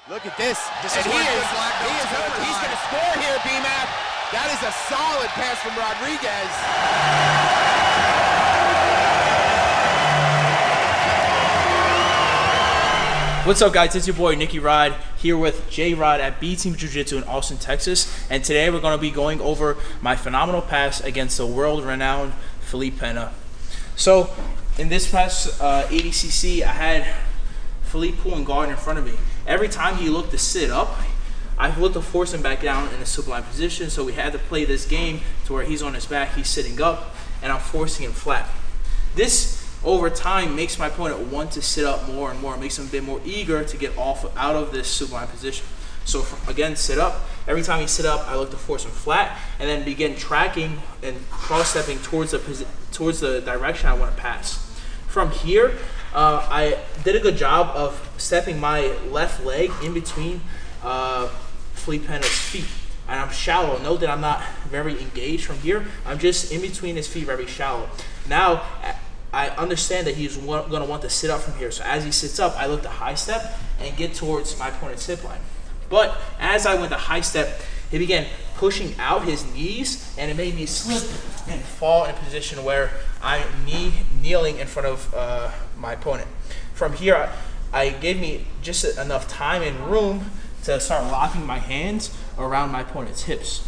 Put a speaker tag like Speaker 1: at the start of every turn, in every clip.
Speaker 1: Look at this.
Speaker 2: This
Speaker 1: and
Speaker 2: is where good black belts go for
Speaker 1: he's
Speaker 2: high.
Speaker 1: going to score here, B-Mac. That is a solid pass from Rodriguez.
Speaker 3: What's up, guys? It's your boy Nicky here with J-Rod at B Team Jiu-Jitsu in Austin, Texas. And today we're going to be going over my phenomenal pass against the world-renowned Felipe Pena. So in this past ADCC, I had Felipe pulling guard in front of me. Every time he looked to sit up, I looked to force him back down in a supine position. So we had to play this game to where he's on his back, he's sitting up, and I'm forcing him flat. This over time makes my opponent want to sit up more and more. It makes him a bit more eager to get out of this supine position. So again, sit up. Every time he sit up, I look to force him flat and then begin tracking and cross-stepping towards the direction I want to pass. From here, I did a good job of stepping my left leg in between Felipe Pena's feet. And I'm shallow. Note that I'm not very engaged from here. I'm just in between his feet, very shallow. Now, I understand that he's going to want to sit up from here. So as he sits up, I look to high step and get towards my opponent's hip line. But as I went to high step, he began pushing out his knees, and it made me slip and fall in a position where I'm kneeling in front of my opponent. From here, I gave me just enough time and room to start locking my hands around my opponent's hips.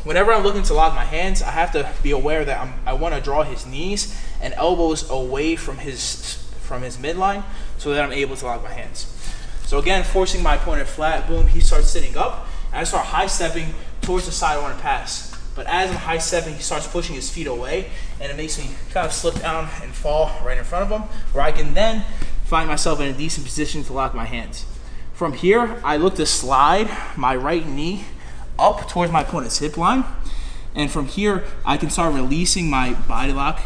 Speaker 3: Whenever I'm looking to lock my hands, I have to be aware that I want to draw his knees and elbows away from his midline so that I'm able to lock my hands. So again, forcing my opponent flat, boom, he starts sitting up, and I start high stepping towards the side I want to pass. But as I'm high stepping, he starts pushing his feet away, and it makes me kind of slip down and fall right in front of him, where I can then find myself in a decent position to lock my hands. From here, I look to slide my right knee up towards my opponent's hip line, and from here I can start releasing my body lock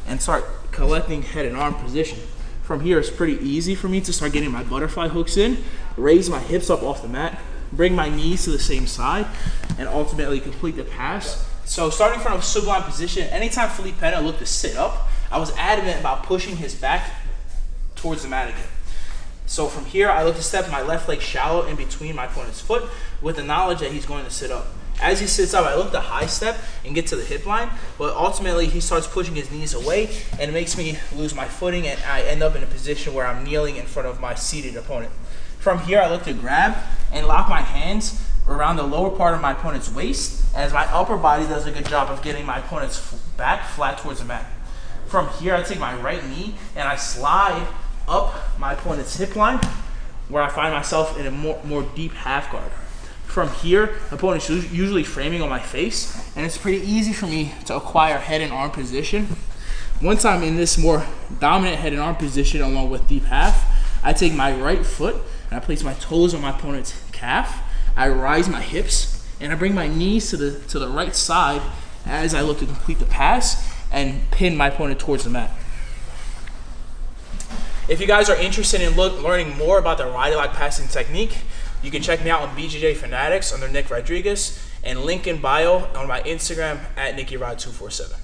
Speaker 3: and start collecting head and arm position. From here, it's pretty easy for me to start getting my butterfly hooks in, raise my hips up off the mat, bring my knees to the same side, and ultimately complete the pass. So starting from a supine position, anytime Felipe Pena looked to sit up, I was adamant about pushing his back towards the mat again. So from here, I look to step my left leg shallow in between my opponent's foot with the knowledge that he's going to sit up. As he sits up, I look to high step and get to the hip line, but ultimately he starts pushing his knees away, and it makes me lose my footing, and I end up in a position where I'm kneeling in front of my seated opponent. From here, I look to grab and lock my hands around the lower part of my opponent's waist, as my upper body does a good job of getting my opponent's back flat towards the mat. From here, I take my right knee and I slide up my opponent's hip line, where I find myself in a more deep half guard. From here, opponent's usually framing on my face, and it's pretty easy for me to acquire head and arm position. Once I'm in this more dominant head and arm position along with deep half, I take my right foot and I place my toes on my opponent's calf. I rise my hips and I bring my knees to the right side as I look to complete the pass and pin my opponent towards the mat. If you guys are interested in learning more about the Rider Lock passing technique, you can check me out on BJJ Fanatics under Nick Rodriguez, and link in bio on my Instagram at NickyRod247.